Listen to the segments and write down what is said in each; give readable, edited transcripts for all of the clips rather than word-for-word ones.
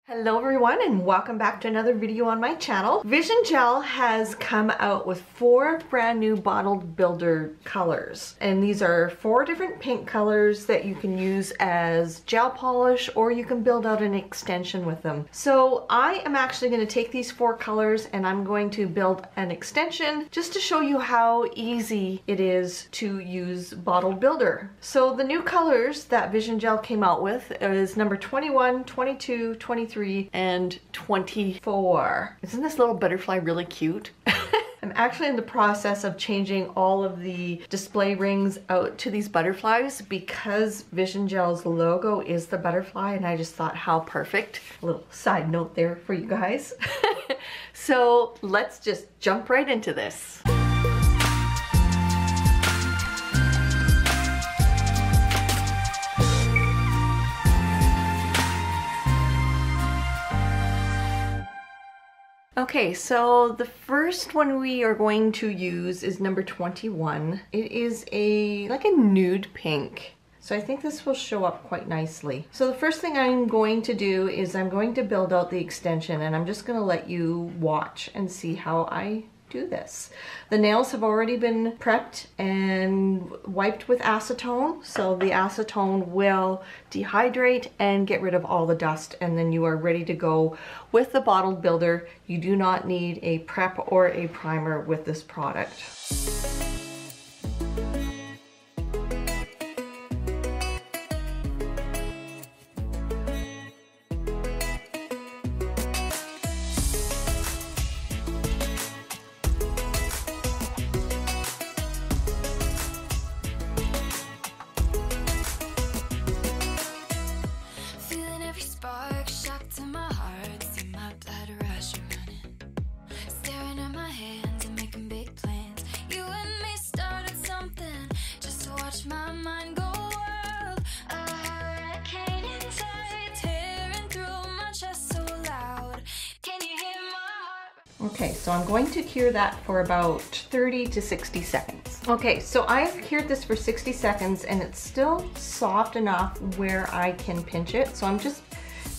Hello everyone and welcome back to another video on my channel. Vision Gel has come out with 4 brand new bottled builder colors, and these are 4 different paint colors that you can use as gel polish or you can build out an extension with them. So I am actually going to take these 4 colors and I'm going to build an extension just to show you how easy it is to use bottled builder. So the new colors that Vision Gel came out with is number 21, 22, 23, and 24. Isn't this little butterfly really cute? I'm actually in the process of changing all of the display rings out to these butterflies because Vision Gel's logo is the butterfly, and I just thought how perfect. A little side note there for you guys. So let's just jump right into this. Okay, so the first one we are going to use is number 21. It is like a nude pink. So I think this will show up quite nicely. So the first thing I'm going to do is I'm going to build out the extension, and I'm just going to let you watch and see how I do this. The nails have already been prepped and wiped with acetone, so the acetone will dehydrate and get rid of all the dust, and then you are ready to go with the bottled builder. You do not need a prep or a primer with this product. Okay, so I'm going to cure that for about 30 to 60 seconds. Okay, so I've cured this for 60 seconds and it's still soft enough where I can pinch it. So I'm just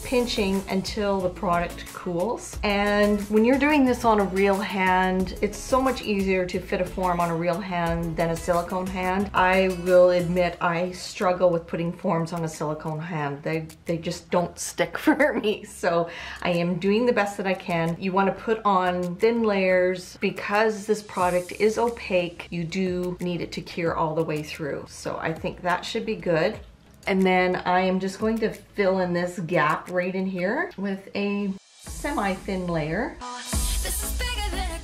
pinching until the product cools. And when you're doing this on a real hand, it's so much easier to fit a form on a real hand than a silicone hand. I will admit I struggle with putting forms on a silicone hand. They just don't stick for me. So I am doing the best that I can. You want to put on thin layers because this product is opaque. You do need it to cure all the way through. So I think that should be good. And then I am just going to fill in this gap right in here with a semi-thin layer. This is bigger than a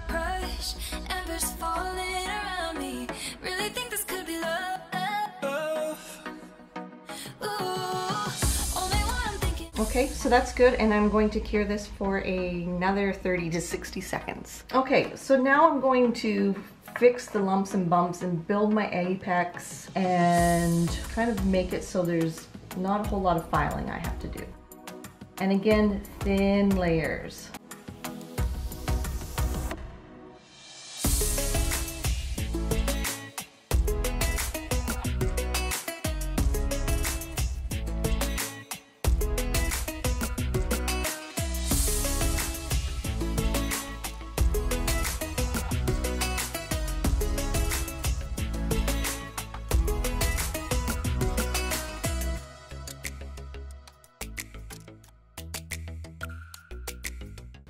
crush. Embers falling around me. Really think this could be love. Ooh, only one I'm thinking. Okay, so that's good, and I'm going to cure this for another 30 to 60 seconds. Okay, so now I'm going to fix the lumps and bumps and build my apex and kind of make it so there's not a whole lot of filing I have to do. And again, thin layers.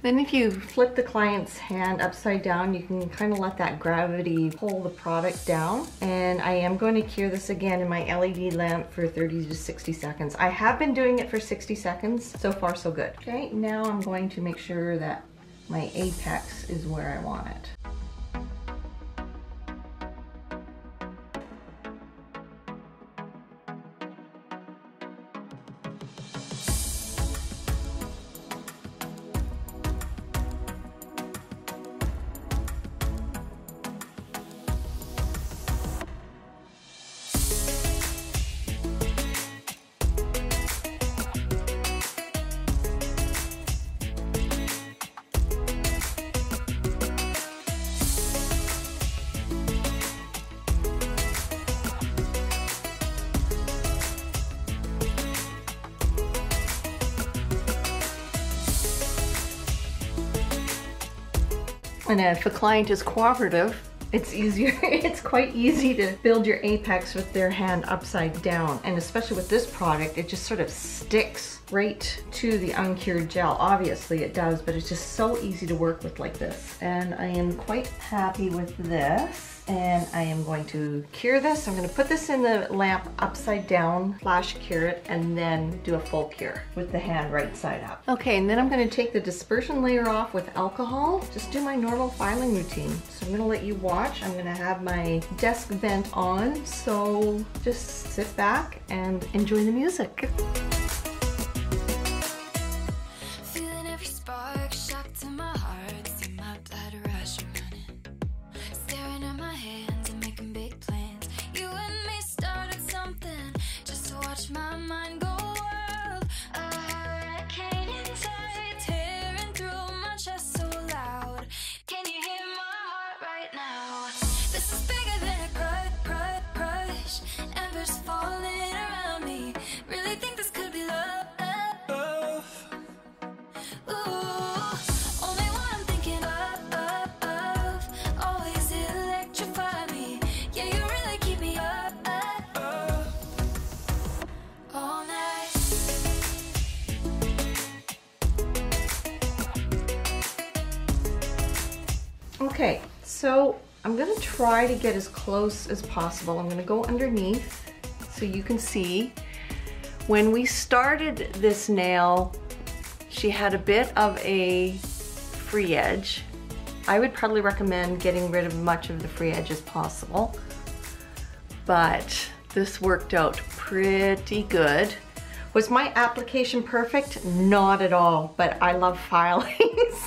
Then if you flip the client's hand upside down, you can kind of let that gravity pull the product down. And I am going to cure this again in my LED lamp for 30 to 60 seconds. I have been doing it for 60 seconds. So far, so good. Okay, now I'm going to make sure that my apex is where I want it. And if a client is cooperative, it's easier. It's quite easy to build your apex with their hand upside down. And especially with this product, it just sort of sticks right to the uncured gel. Obviously it does, but it's just so easy to work with like this. And I am quite happy with this. And I am going to cure this. I'm gonna put this in the lamp upside down, flash cure it, and then do a full cure with the hand right side up. Okay, and then I'm gonna take the dispersion layer off with alcohol, just do my normal filing routine. So I'm gonna let you watch. I'm gonna have my desk vent on, so just sit back and enjoy the music. Feeling every spark, shock to my heart, see my blood rush running. Staring at my hands and making big plans. You and me started something just to watch my mind go wild. A hurricane inside, tearing through my chest so loud. Can you hear my heart right now? This is bigger than a crush. Embers falling around me. Really think this could be love. Okay, so I'm gonna try to get as close as possible. I'm gonna go underneath so you can see. When we started this nail, she had a bit of a free edge. I would probably recommend getting rid of much of the free edge as possible, but this worked out pretty good. Was my application perfect? Not at all, but I love filing,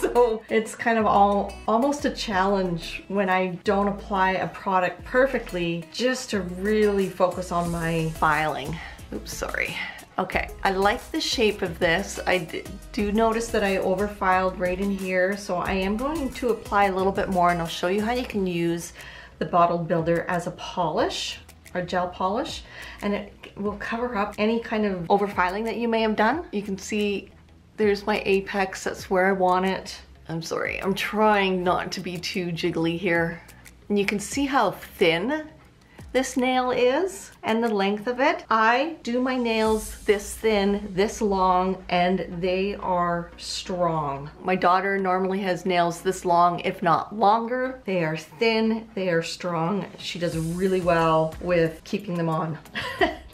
so it's kind of almost a challenge when I don't apply a product perfectly, just to really focus on my filing. Oops, sorry. Okay, I like the shape of this. I do notice that I overfiled right in here, so I am going to apply a little bit more, and I'll show you how you can use the bottled builder as a polish, or gel polish, and it will cover up any kind of overfiling that you may have done. You can see there's my apex, that's where I want it. I'm sorry, I'm trying not to be too jiggly here. And you can see how thin this nail is and the length of it. I do my nails this thin, this long, and they are strong. My daughter normally has nails this long, if not longer. They are thin, they are strong. She does really well with keeping them on.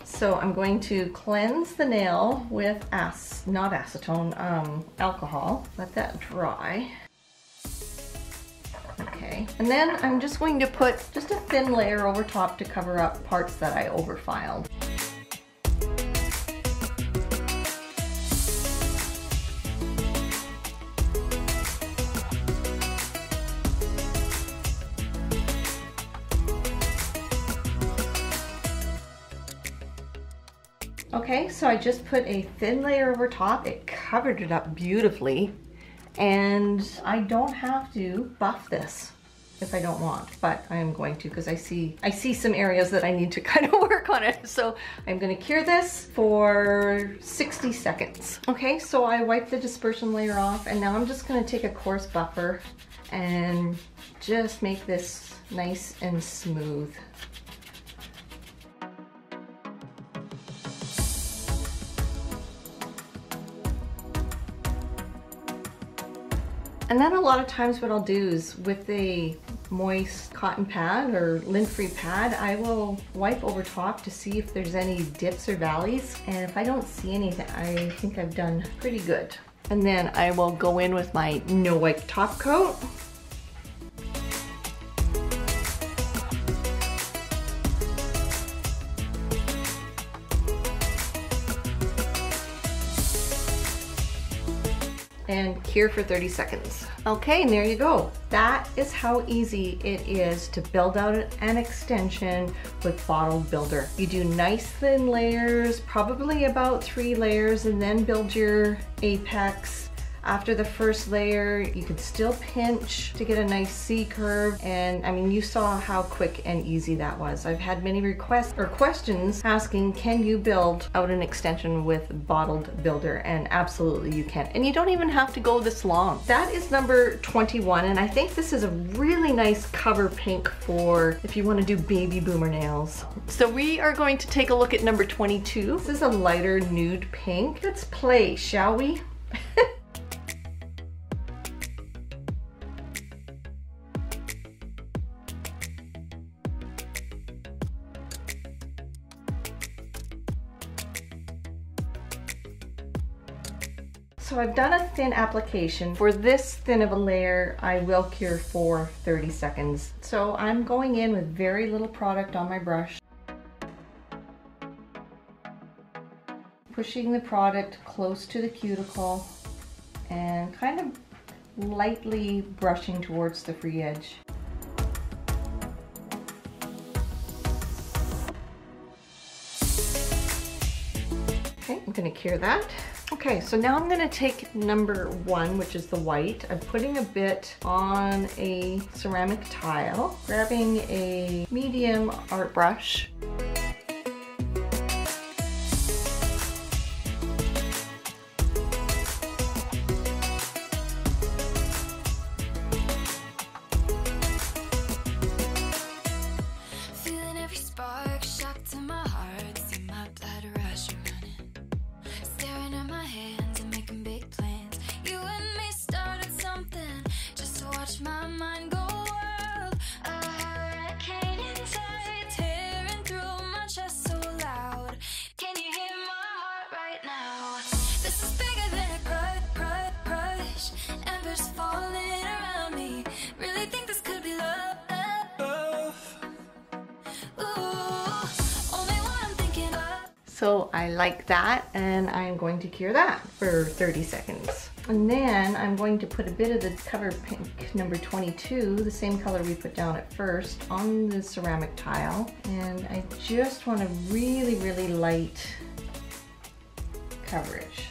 So I'm going to cleanse the nail with not acetone, alcohol. Let that dry. Okay, and then I'm just going to put just a thin layer over top to cover up parts that I overfiled. Okay, so I just put a thin layer over top. It covered it up beautifully. And I don't have to buff this if I don't want, but I am going to, because I see some areas that I need to kind of work on it. So I'm gonna cure this for 60 seconds. Okay, so I wiped the dispersion layer off, and now I'm just gonna take a coarse buffer and just make this nice and smooth. And then a lot of times what I'll do is with a moist cotton pad or lint-free pad, I will wipe over top to see if there's any dips or valleys. And if I don't see anything, I think I've done pretty good. And then I will go in with my no wipe top coat. And cure for 30 seconds. Okay, and there you go. That is how easy it is to build out an extension with bottled builder. You do nice thin layers, probably about 3 layers, and then build your apex After the first layer, you can still pinch to get a nice C curve. And I mean, you saw how quick and easy that was. I've had many requests or questions asking, can you build out an extension with Bottled Builder? And absolutely you can. And you don't even have to go this long. That is number 21. And I think this is a really nice cover pink for if you want to do baby boomer nails. So we are going to take a look at number 22. This is a lighter nude pink. Let's play, shall we? So I've done a thin application. For this thin of a layer, I will cure for 30 seconds. So I'm going in with very little product on my brush. Pushing the product close to the cuticle and kind of lightly brushing towards the free edge. Okay, I'm gonna cure that. Okay, so now I'm gonna take number 1, which is the white. I'm putting a bit on a ceramic tile, grabbing a medium art brush. Feeling every spark, shock to my heart, see my blood rush running. Staring at my hands and making big plans. You and me started something just to watch my mind go wild. A hurricane inside, tearing through my chest so loud. Can you hear my heart right now? This is bigger than a crush. Embers falling around me. Really think this could be love. So I like that, and I'm going to cure that for 30 seconds. And then I'm going to put a bit of the cover pink number 22, the same color we put down at first, on the ceramic tile. And I just want a really, really light coverage.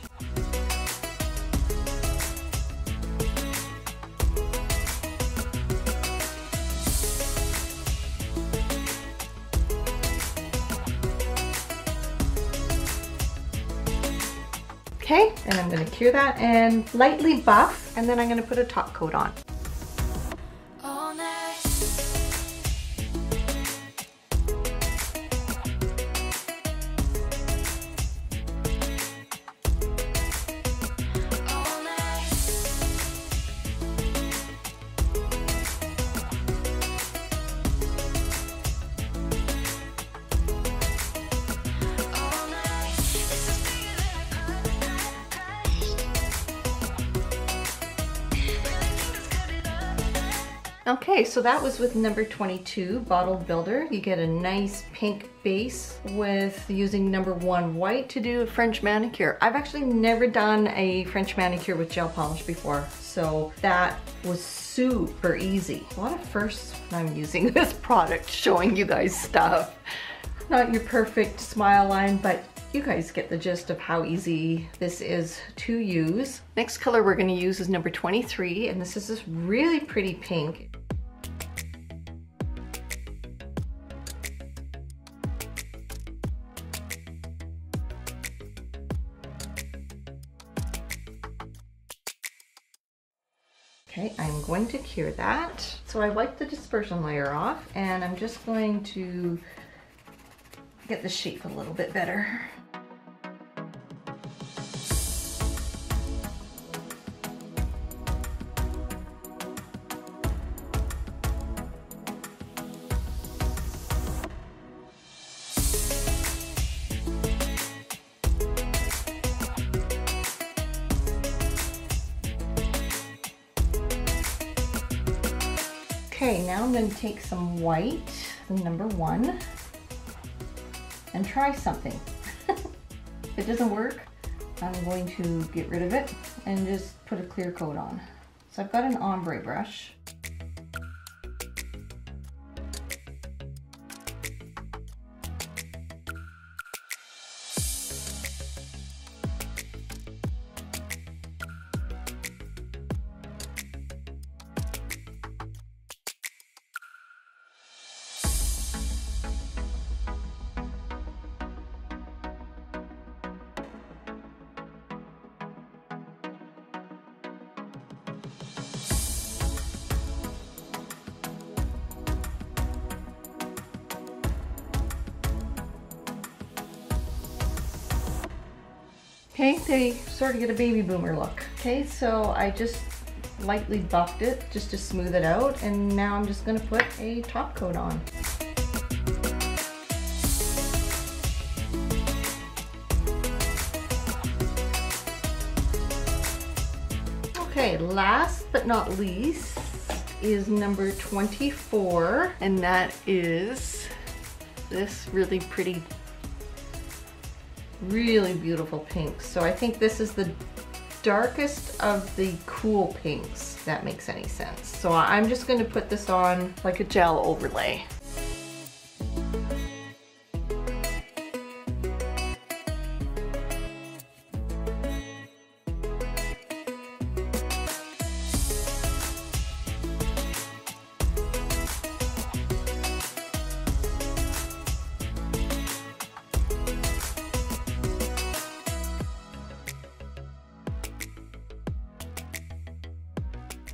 Okay, and I'm going to cure that and lightly buff, and then I'm going to put a top coat on. All night. All night. All night. This is bigger than a crush. Okay, so that was with number 22, Bottled Builder. You get a nice pink base with using number 1 white to do a French manicure. I've actually never done a French manicure with gel polish before, so that was super easy. A lot of firsts when I'm using this product, showing you guys stuff. Not your perfect smile line, but you guys get the gist of how easy this is to use. Next color we're going to use is number 23, and this is this really pretty pink. Okay, I'm going to cure that. So I wiped the dispersion layer off, and I'm just going to get the shape a little bit better. Okay, now I'm going to take some white, the number 1, and try something. If it doesn't work, I'm going to get rid of it and just put a clear coat on. So I've got an ombre brush. Okay, they sort of get a baby boomer look. Okay, so I just lightly buffed it just to smooth it out, and now I'm just gonna put a top coat on. Okay, last but not least is number 24, and that is this really pretty, really beautiful pink. So I think this is the darkest of the cool pinks, if that makes any sense. So I'm just going to put this on like a gel overlay.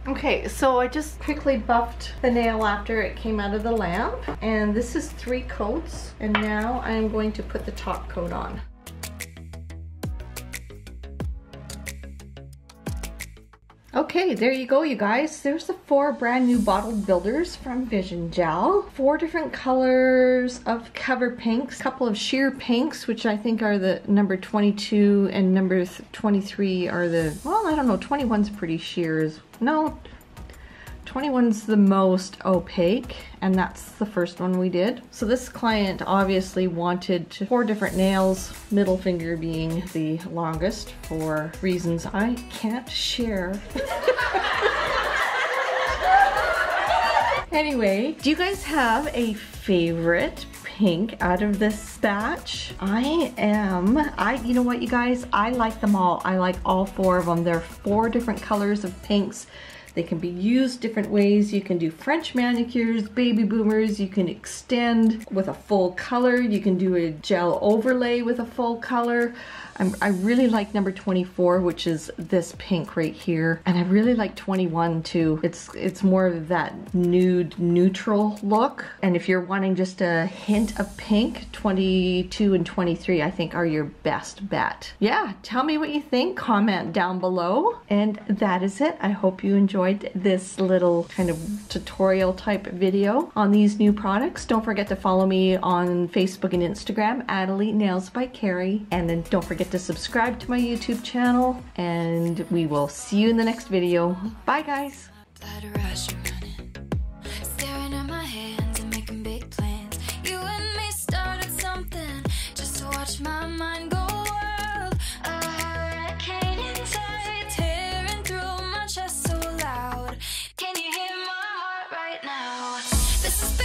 Okay, so I just quickly buffed the nail after it came out of the lamp, and this is 3 coats, and now I am going to put the top coat on. Okay, there you go, you guys. There's the 4 brand new bottled builders from Vision Gel. 4 different colors of cover pinks, a couple of sheer pinks, which I think are the number 22, and number 23 are the, well, I don't know, 21's pretty sheers. No, 21's the most opaque, and that's the first one we did. So this client obviously wanted 4 different nails, middle finger being the longest for reasons I can't share. Anyway, do you guys have a favorite pink out of this batch? You know what, you guys? I like them all. I like all 4 of them. There are 4 different colors of pinks. They can be used different ways. You can do French manicures, baby boomers, you can extend with a full color, you can do a gel overlay with a full color. I really like number 24, which is this pink right here. And I really like 21 too. It's more of that nude neutral look. And if you're wanting just a hint of pink, 22 and 23 I think are your best bet. Yeah, tell me what you think, comment down below. And that is it. I hope you enjoyed this little kind of tutorial type video on these new products. Don't forget to follow me on Facebook and Instagram at Elite Nails by Carrie. And then don't forget to subscribe to my YouTube channel, and we will see you in the next video. Bye guys. Staring at my hands and making big plans. You and me started something just to watch my mind go wild. A hurricane inside, tearing through my chest so loud. Can you hear my heart right now? This is